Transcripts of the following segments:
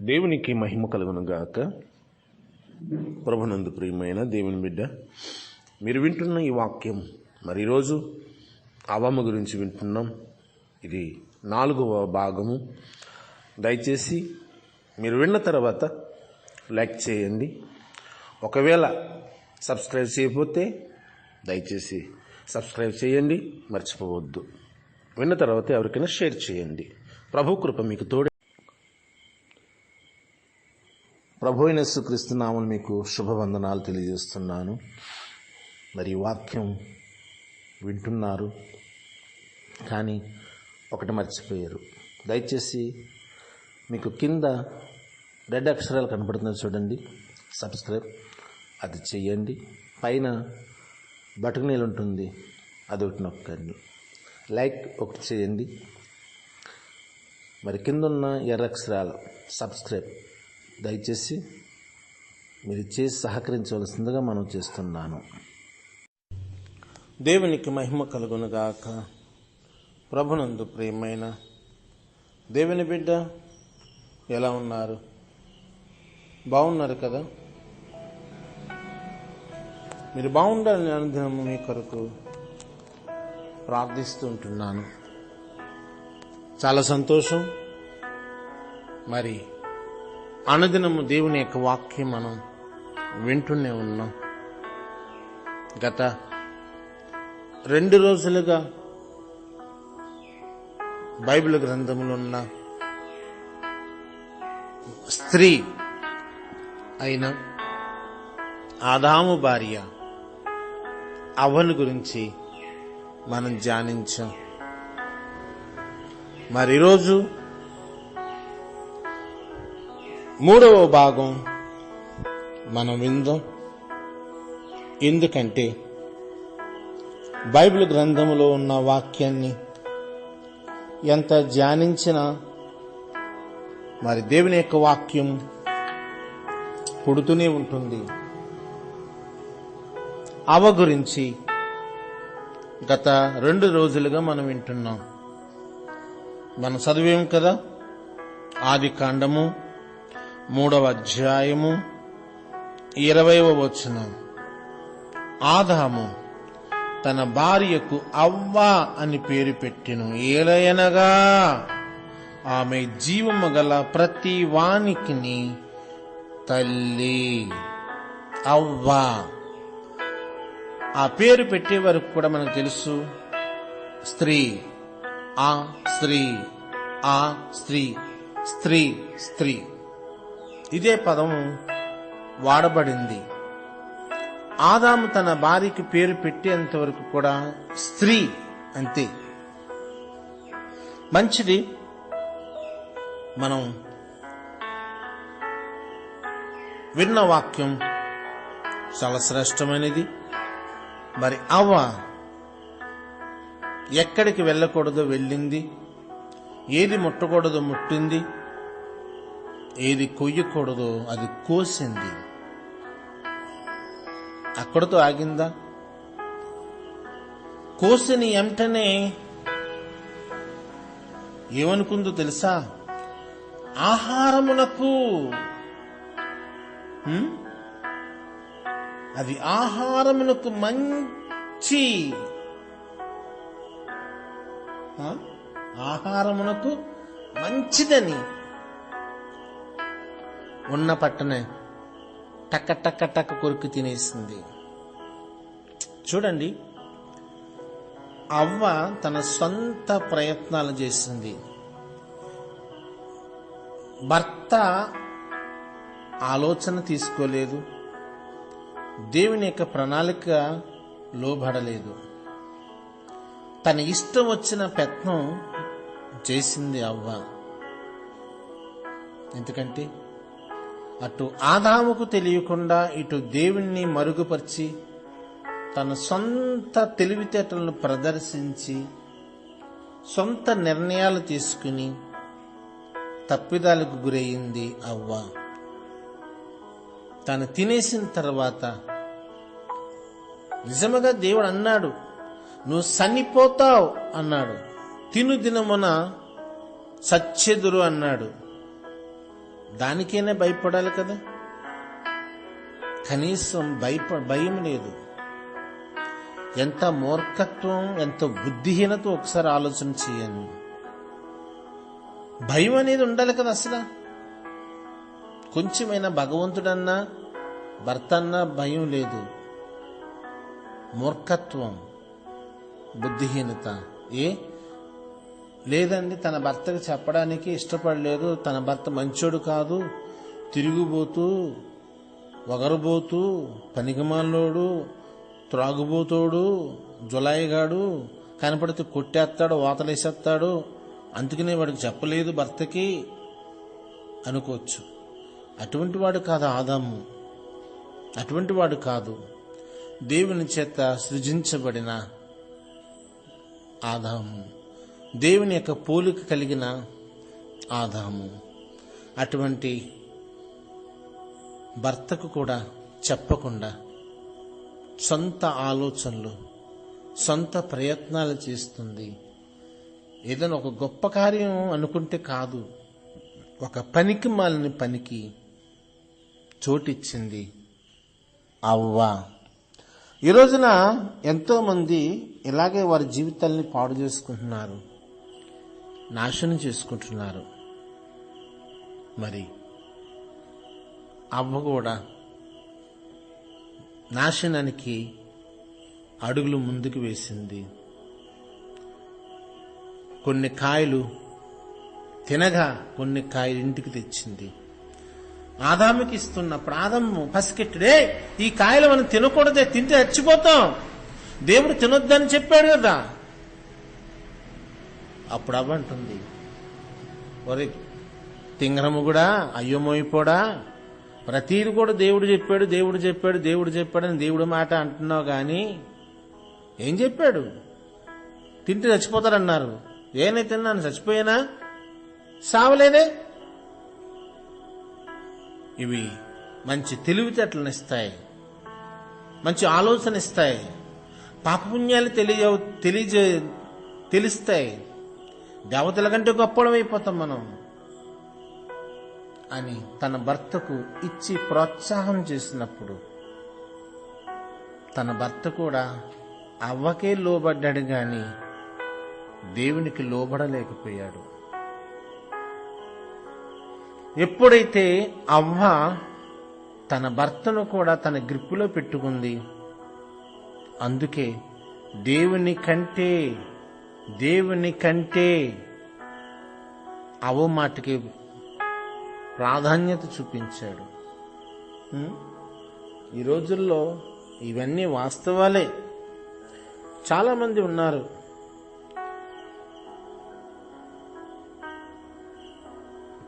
దేవునికి మహిమ కలుగును గాక. ప్రభునందు ప్రియమైన దేవుని బిడ్డ, మీరు వింటున్న ఈ వాక్యం మరి ఈరోజు అవమ్మ గురించి వింటున్నాం. ఇది 4వ భాగము. దయచేసి మీరు విన్న తర్వాత లైక్ చేయండి. ఒకవేళ సబ్స్క్రైబ్ చేయకపోతే దయచేసి సబ్స్క్రైబ్ చేయండి, మర్చిపోవద్దు. విన్న తర్వాత ఎవరికైనా షేర్ చేయండి. ప్రభు కృప మీకు తోడే. ప్రభు అయిన యేసుక్రీస్తు నామమున మీకు శుభవందనాలు తెలియజేస్తున్నాను. మరి వాక్యం వింటున్నారు, కానీ ఒకటి మర్చిపోయారు. దయచేసి మీకు కింద రెడ్ అక్షరాలు కనపడుతుంది చూడండి, సబ్స్క్రైబ్, అది చెయ్యండి. పైన బటన్ ఉంటుంది, అది ఒకటి నొక్కండి. లైక్ ఒకటి చేయండి. మరి కింద ఉన్న ఎర్ర అక్షరాలు సబ్స్క్రైబ్ దయచేసి మీరు చేసి సహకరించవలసిందిగా మనం చేస్తున్నాను. దేవునికి మహిమ కలుగునుగాక. ప్రభునందు ప్రియమైన దేవుని బిడ్డ, ఎలా ఉన్నారు? బాగున్నారు కదా? మీరు బాగుండాలని అనుదినము మీ కొరకు ప్రార్థిస్తూ ఉంటున్నాను. చాలా సంతోషం. మరి అనుదినము దేవుని యొక్క వాక్యం మనం వింటూనే ఉన్నాం. గత 2 రోజులుగా బైబిల్ గ్రంథంలో ఉన్న స్త్రీ అయిన ఆదాము భార్య అవ్వను గురించి మనం ధ్యానించాం. మరి ఈరోజు 3వ భాగం మనం విందాం. ఎందుకంటే బైబిల్ గ్రంథంలో ఉన్న వాక్యాన్ని ఎంత ధ్యానించినా మరి దేవుని యొక్క వాక్యం పుడుతూనే ఉంటుంది. అవ్వ గురించి గత 2 రోజులుగా మనం వింటున్నాం. మనం చదివాం కదా, ఆదికాండము 3వ అధ్యాయము 20వ వచనం. ఆదాము తన భార్యకు అవ్వ అని పేరు పెట్టెను, ఏలయనగా ఆమె జీవము గల ప్రతి వానికి తల్లి. అవ్వ ఆ పేరు పెట్టే వరకు కూడా మనకు తెలుసు, స్త్రీ, ఆ స్త్రీ, ఆ స్త్రీ, స్త్రీ, స్త్రీ, ఇదే పదము వాడబడింది. ఆదాము తన భార్యకి పేరు పెట్టేంత వరకు కూడా స్త్రీ అంతే. మంచిది. మనం విన్న వాక్యం చాలా శ్రేష్టమైనది. మరి అవ్వ ఎక్కడికి వెళ్ళకూడదో వెళ్ళింది, ఏది ముట్టకూడదో ముట్టింది, ఏది కొయ్యకూడదో అది కోసింది. అక్కడితో ఆగిందా? కోసిన వెంటనే ఏమనుకుందో తెలుసా? ఆహారమునకు, అది ఆహారమునకు మంచి, ఆహారమునకు మంచిదని ఉన్న పట్టనే టక్క టక్క టక్క కొరికి తినేసింది. చూడండి, అవ్వ తన సొంత ప్రయత్నాలు చేసింది. భర్త ఆలోచన తీసుకోలేదు, దేవుని యొక్క ప్రణాళిక లోబడలేదు. తన ఇష్టం వచ్చిన ప్రయత్నం చేసింది అవ్వ. ఎందుకంటే అటు ఆదాముకు తెలియకుండా ఇటు దేవుణ్ణి మరుగుపరిచి తన సొంత తెలివితేటలను ప్రదర్శించి సొంత నిర్ణయాలు తీసుకుని తప్పిదాలకు గురయ్యింది అవ్వ. తను తినేసిన తర్వాత నిజముగా దేవుడు అన్నాడు, నువ్వు చనిపోతావు అన్నాడు. తిను దినమున సచ్చెదురు అన్నాడు. దానికైనా భయపడాలి కదా. కనీసం భయం లేదు. ఎంత మూర్ఖత్వం, ఎంత బుద్ధిహీనత ఒకసారి ఆలోచన చేయండి. భయం అనేది ఉండాలి కదా. అసలు కొంచెమైనా భగవంతుడన్నా భర్త అన్నా భయం లేదు. మూర్ఖత్వం, బుద్ధిహీనత. లేదండి, తన భర్తకు చెప్పడానికి ఇష్టపడలేదు, తన భర్త మంచోడు కాదు, తిరుగుబోతూ, వగరబోతూ, పనికిమాలోడు, త్రాగుబోతోడు, జులాయిగాడు, కనపడితే కొట్టేస్తాడు, వాతలేసేస్తాడు, అందుకనే వాడికి చెప్పలేదు భర్తకి అనుకోవచ్చు. అటువంటి వాడు కాదు ఆదాము. అటువంటి వాడు కాదు. దేవుని చేత సృజించబడిన ఆదాము, దేవుని యొక్క పోలిక కలిగిన ఆదాము. అటువంటి భర్తకు కూడా చెప్పకుండా సొంత ఆలోచనలు, సొంత ప్రయత్నాలు చేస్తుంది. ఏదైనా ఒక గొప్ప కార్యం అనుకుంటే కాదు, ఒక పనికి మాలిన పనికి చోటిచ్చింది అవ్వ. ఈ రోజున ఎంతో మంది ఇలాగే వారి జీవితాల్ని పాడు చేసుకుంటున్నారు, నాశనం చేసుకుంటున్నారు. మరి అవ్వ కూడా నాశనానికి అడుగులు ముందుకు వేసింది. కొన్ని కాయలు తినగా కొన్ని కాయలు ఇంటికి తెచ్చింది. ఆదాముకి ఇస్తున్నప్పుడు ఆదాము పసికెట్టుడే, ఈ కాయలు మనం తినకూడదే, తింటే చచ్చిపోతాం, దేవుడు తినొద్దని చెప్పాడు కదా. అప్పుడు అవ్వంటుంది, ఒరే తింగరము కూడా, అయ్యోమోయిపోడా, ప్రతీది కూడా దేవుడు చెప్పాడు దేవుడు చెప్పాడు దేవుడు చెప్పాడని దేవుడి మాట అంటున్నావు కానీ ఏం చెప్పాడు? తింటే చచ్చిపోతారన్నారు. ఏనే తిన్నాను, చచ్చిపోయానా? సావలేదే. ఇవి మంచి తెలివితేటలను ఇస్తాయి, మంచి ఆలోచన ఇస్తాయి, పాపపుణ్యాలు తెలుస్తాయి. దేవతల కంటే గొప్పడం అయిపోతాం మనం అని తన భర్తకు ఇచ్చి ప్రోత్సాహం చేసినప్పుడు తన భర్త కూడా అవ్వకే లోబడ్డాడు గాని దేవునికి లోబడలేకపోయాడు. ఎప్పుడైతే అవ్వ తన భర్తను కూడా తన గ్రిప్పులో పెట్టుకుంది, అందుకే దేవుని కంటే అవ్వ మాటకి ప్రాధాన్యత చూపించాడు. ఈ రోజుల్లో ఇవన్నీ వాస్తవాలే. చాలా మంది ఉన్నారు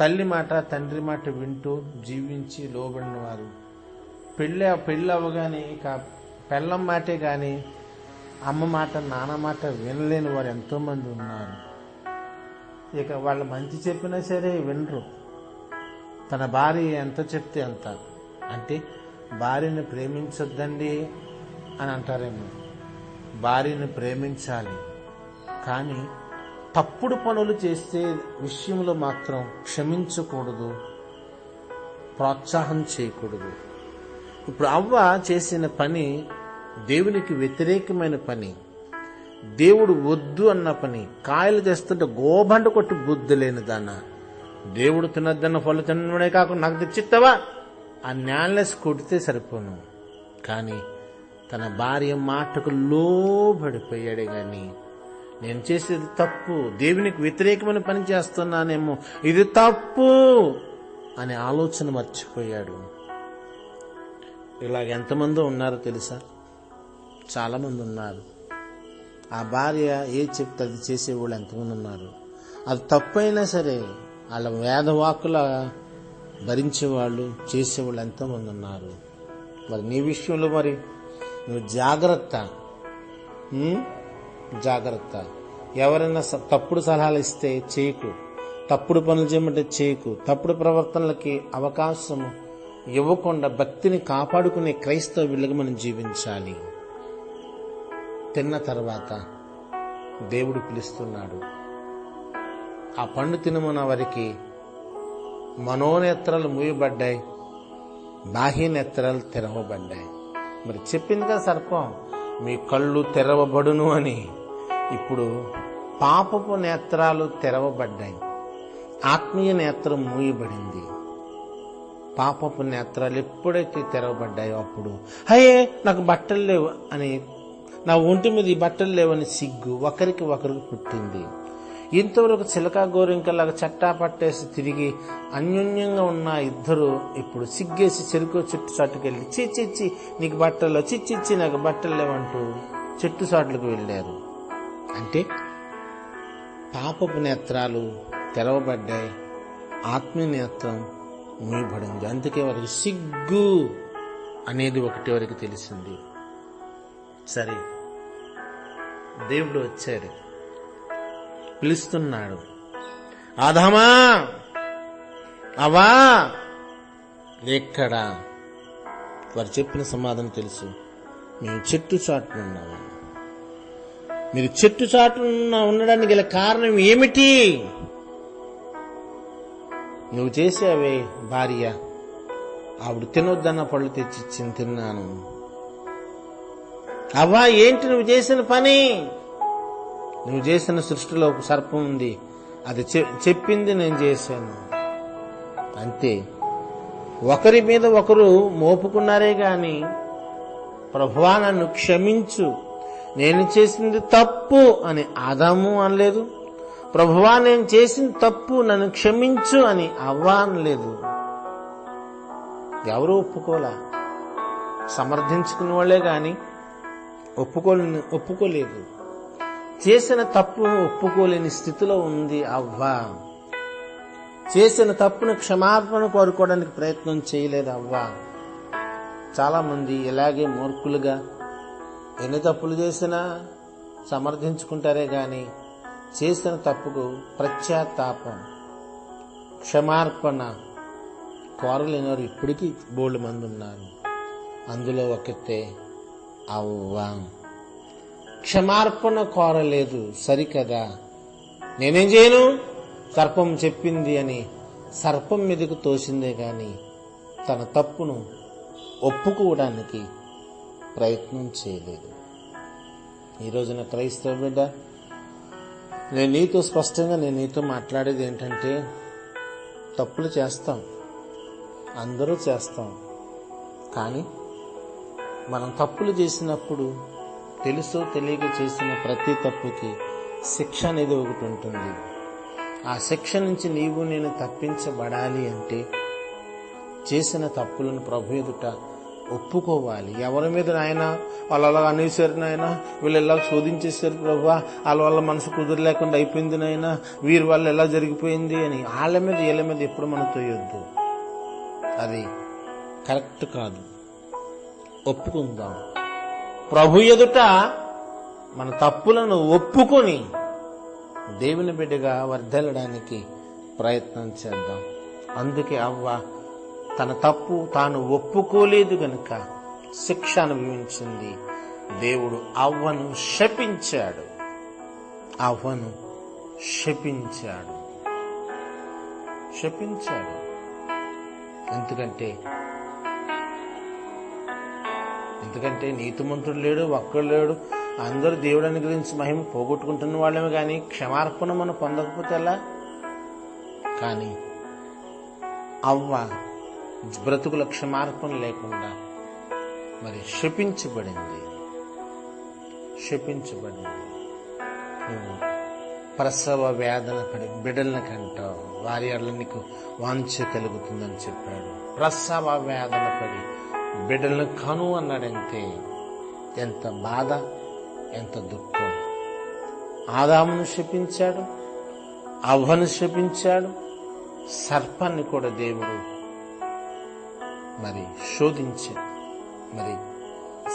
తల్లి మాట తండ్రి మాట వింటూ జీవించి లోబడిన వారు. పెళ్ళి అవ్వగానే ఇక పెళ్ళం మాటే కానీ అమ్మ మాట నాన్న మాట వినలేని వారు ఎంతోమంది ఉన్నారు. ఇక వాళ్ళ మంచి చెప్పినా సరే వినరు. తన భార్య ఎంత చెప్తే అంత, అంటే భార్యను ప్రేమించొద్దండి అని అంటారేమో. భార్యను ప్రేమించాలి, కానీ తప్పుడు పనులు చేసే విషయంలో మాత్రం క్షమించకూడదు, ప్రోత్సాహం చేయకూడదు. ఇప్పుడు అవ్వ చేసిన పని దేవునికి వ్యతిరేకమైన పని, దేవుడు వద్దు అన్న పని. కాయలు తెస్తుంటే గోబండ కొట్టి బుద్ధి లేని దాన్న, దేవుడు తినద్దన్న పళ్ళు తినడే కాకుండా నాకు తెచ్చిస్తావా ఆ న్యాలెస్ కొడితే సరిపోను. కానీ తన భార్య మాటకు లోబడిపోయాడే గాని నేను చేసేది తప్పు, దేవునికి వ్యతిరేకమైన పని చేస్తున్నానేమో, ఇది తప్పు అనే ఆలోచన మర్చిపోయాడు. ఇలాగ ఎంతమందో ఉన్నారో తెలుసా? చాలా మంది ఉన్నారు. ఆ భార్య ఏ చెప్తే అది చేసేవాళ్ళు ఎంతమంది ఉన్నారు. అది తప్పైనా సరే వాళ్ళ వేదవాకుల భరించేవాళ్ళు, చేసేవాళ్ళు ఎంతోమంది ఉన్నారు. మరి నీ విషయంలో మరి నువ్వు జాగ్రత్త. ఎవరైనా తప్పుడు సలహాలు ఇస్తే చేయకు, తప్పుడు పనులు చేయమంటే చేయకు, తప్పుడు ప్రవర్తనలకి అవకాశం ఇవ్వకుండా భక్తిని కాపాడుకునే క్రైస్తవ వీళ్ళకి మనం జీవించాలి. తిన్న తర్వాత దేవుడు పిలుస్తున్నాడు. ఆ పండు తినమన్న వారికి మనోనేత్రాలు మూయబడ్డాయి, బాహ్య నేత్రాలు తెరవబడ్డాయి. మరి చెప్పింది కదా సర్పం, మీ కళ్ళు తెరవబడును అని. ఇప్పుడు పాపపు నేత్రాలు తెరవబడ్డాయి, ఆత్మీయ నేత్రం మూయబడింది. పాపపు నేత్రాలు ఎప్పుడైతే తెరవబడ్డాయో అప్పుడు అయ్యే నాకు బట్టలు లేవు అని, నా ఒంటి మీద ఈ బట్టలు లేవని సిగ్గు ఒకరికి ఒకరికి పుట్టింది. ఇంతవరకు చిలక గోరింకలాగా చట్టా పట్టేసి తిరిగి అన్యోన్యంగా ఉన్న ఇద్దరు ఇప్పుడు సిగ్గేసి చెరుకు చెట్టు చాటుకెళ్ళి చిచ్చి నీకు బట్టలు, చిచ్చి నాకు బట్టలు లేవంటూ చెట్టు చాట్లకు వెళ్ళారు. అంటే పాపపు నేత్రాలు తెరవబడ్డాయి, ఆత్మీయ నేత్రం మూయబడింది. అందుకే వారికి సిగ్గు అనేది ఒకటి వరకు తెలిసింది. సరే, దేవుడు వచ్చాడు, పిలుస్తున్నాడు, ఆదామా అవా ఎక్కడా? వారు చెప్పిన సమాధానం తెలుసు, మేము చెట్టు చాటున ఉన్నాము. మీరు చెట్టు చాటున ఉండడానికి గల కారణం ఏమిటి? నువ్వు చేసావే భార్య, ఆవిడ తినొద్దన్న పళ్ళు తెచ్చిచ్చి తిన్నాను. అవ్వా ఏంటి నువ్వు చేసిన పని? నువ్వు చేసిన సృష్టిలో ఒక సర్పం ఉంది, అది చెప్పింది నేను చేశాను. అంతే, ఒకరి మీద ఒకరు మోపుకున్నారే గాని ప్రభువా నన్ను క్షమించు, నేను చేసింది తప్పు అని ఆదాము అనలేదు. ప్రభువా నేను చేసింది తప్పు, నన్ను క్షమించు అని అవ్వ అనలేదు. ఎవరు ఒప్పుకోలా, సమర్థించుకున్న వాళ్లే గాని ఒప్పుకోలేదు. చేసిన తప్పు ఒప్పుకోలేని స్థితిలో ఉంది అవ్వ. చేసిన తప్పును క్షమాపణ కోరుకోవడానికి ప్రయత్నం చేయలేదు అవ్వ. చాలా మంది ఇలాగే మూర్ఖులుగా ఎన్ని తప్పులు చేసినా సమర్థించుకుంటారే గాని చేసిన తప్పుకు పశ్చాత్తాపం, క్షమార్పణ కోరలేనివారు ఇప్పటికీ బోల్డ్ మంది ఉన్నారు. అందులో ఒకతే అవ్వ. క్షమార్పణ కోరలేదు, సరికదా, నేనేం చేయను, సర్పం చెప్పింది అని సర్పం మీదకు తోసిందే గాని తన తప్పును ఒప్పుకోవడానికి ప్రయత్నం చేయలేదు. ఈ రోజున క్రైస్తవ బిడ్డ, నేను నీతో మాట్లాడేది ఏంటంటే, తప్పులు చేస్తాం, అందరూ చేస్తాం. కానీ మనం తప్పులు చేసినప్పుడు తెలుసో తెలియక చేసిన ప్రతి తప్పుకి శిక్ష అనేది ఒకటి ఉంటుంది. ఆ శిక్ష నుంచి నీవు నేను తప్పించబడాలి అంటే చేసిన తప్పులను ప్రభు ఎదుట ఒప్పుకోవాలి. ఎవరి మీద నాయన వాళ్ళు అలా అనేసారు, నాయన వీళ్ళు ఎలా శోధించేశారు ప్రభా, వాళ్ళ వల్ల మనసు కుదరలేకుండా అయిపోయింది నాయన, వీరి వల్ల ఎలా జరిగిపోయింది అని వాళ్ళ మీద వీళ్ళ మీద ఎప్పుడు మనం తోయొద్దు. అది కరెక్ట్ కాదు. ఒప్పుకుందాం, ప్రభు ఎదుట మన తప్పులను ఒప్పుకొని దేవుని బిడ్డగా వర్ధిల్లడానికి ప్రయత్నం చేద్దాం. అందుకే అవ్వ తన తప్పు తాను ఒప్పుకోలేదు గనుక శిక్ష అనుభవించింది. దేవుడు అవ్వను శపించాడు. ఎందుకంటే నీతిమంతుడు లేడు, ఒక్కడు లేడు, అందరూ దేవుడిని గురించి మహిమ పోగొట్టుకుంటున్న వాళ్ళమే కానీ క్షమార్పణ మనం పొందకపోతే ఎలా? కానీ అవ్వ బ్రతుకుల క్షమార్పణ లేకుండా మరి శపించబడింది. నువ్వు ప్రసవ వేదన పడి బిడ్డలను కంటావు, వారి అట్లా నీకు వాంఛ కలుగుతుందని చెప్పాడు. ప్రసవ వేదన పడి బిడ్డలను కను అన్నాడంటే ఎంత బాధ, ఎంత దుఃఖం. ఆదామును శపించాడు, అవ్వను శపించాడు, సర్పాన్ని కూడా దేవుడు మరి శోధించాడు, మరి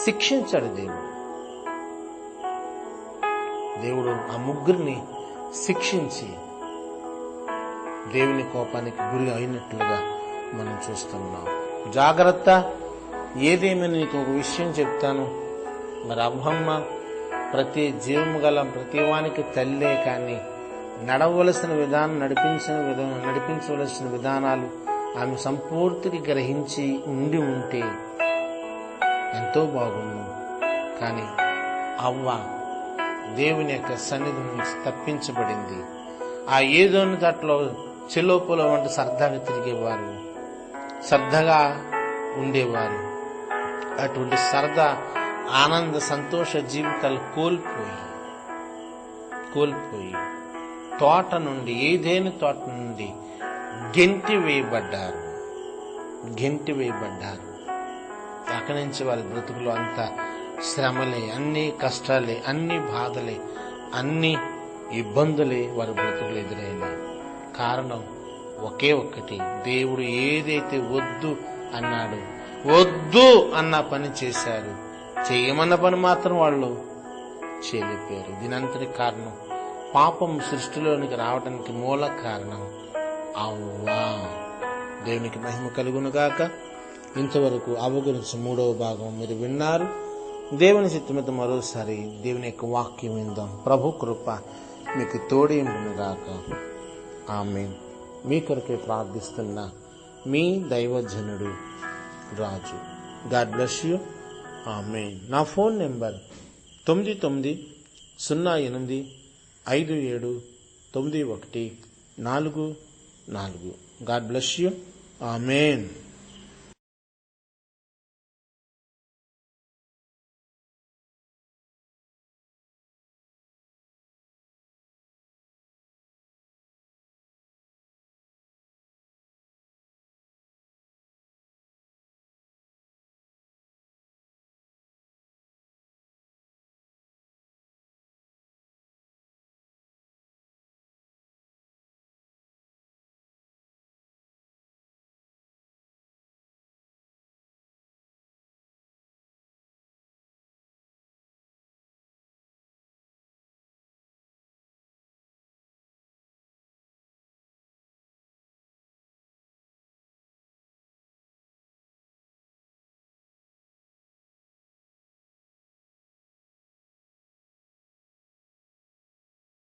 శిక్షించాడు. దేవుడు ఆ ముగ్గురిని శిక్షించి దేవుని కోపానికి గురి అయినట్లుగా మనం చూస్తున్నాం. జాగ్రత్త. ఏదేమైనా నీకు ఒక విషయం చెప్తాను. మరి అవ్వమ్మ ప్రతి జీవము గల ప్రతి వానికి తల్లే, కానీ నడవలసిన విధానం నడిపించవలసిన విధానాలు ఆమె సంపూర్తిగా గ్రహించి ఉంటే ఎంతో బాగుండు. కానీ అవ్వ దేవుని యొక్క సన్నిధి నుంచి తప్పించబడింది. ఆ ఏదోని తట్లో చెలోపుల వంటి సరదాగా తిరిగేవారు, సరదాగా ఉండేవారు. అటువంటి సరదా ఆనంద సంతోష జీవితాలు కోల్పోయి తోట నుండి, ఏదైనా తోట నుండి గెంటి వేయబడ్డారు. అక్కడి నుంచి వారి బ్రతుకులు అంతా శ్రమలే, అన్ని కష్టాలే, అన్ని బాధలే, అన్ని ఇబ్బందులే వారి బ్రతుకులు ఎదురైనాయి. కారణం ఒకే ఒక్కటి, దేవుడు ఏదైతే వద్దు అన్నాడు, వద్దు అన్న పని చేశారు. చేయమన్న పని మాత్రం వాళ్ళు చేయలేపారు. దీనంతటి కారణం, పాపం సృష్టిలోనికి రావడానికి మూల కారణం అవ్వా. దేవునికి మహిమ కలుగునుగాక. ఇంతవరకు అవ్వ గురించి 3వ భాగం మీరు విన్నారు. దేవుని చిత్తమిత మరోసారి దేవుని యొక్క వాక్యం విందాం. ప్రభు కృప మీకు తోడి ఉండునుగాక. ఆమేన్. మీ కొరకే ప్రార్థిస్తున్న మీ దైవజనుడు Raju. God bless you. Amen. నా phone number 9908579144. God bless you. Amen.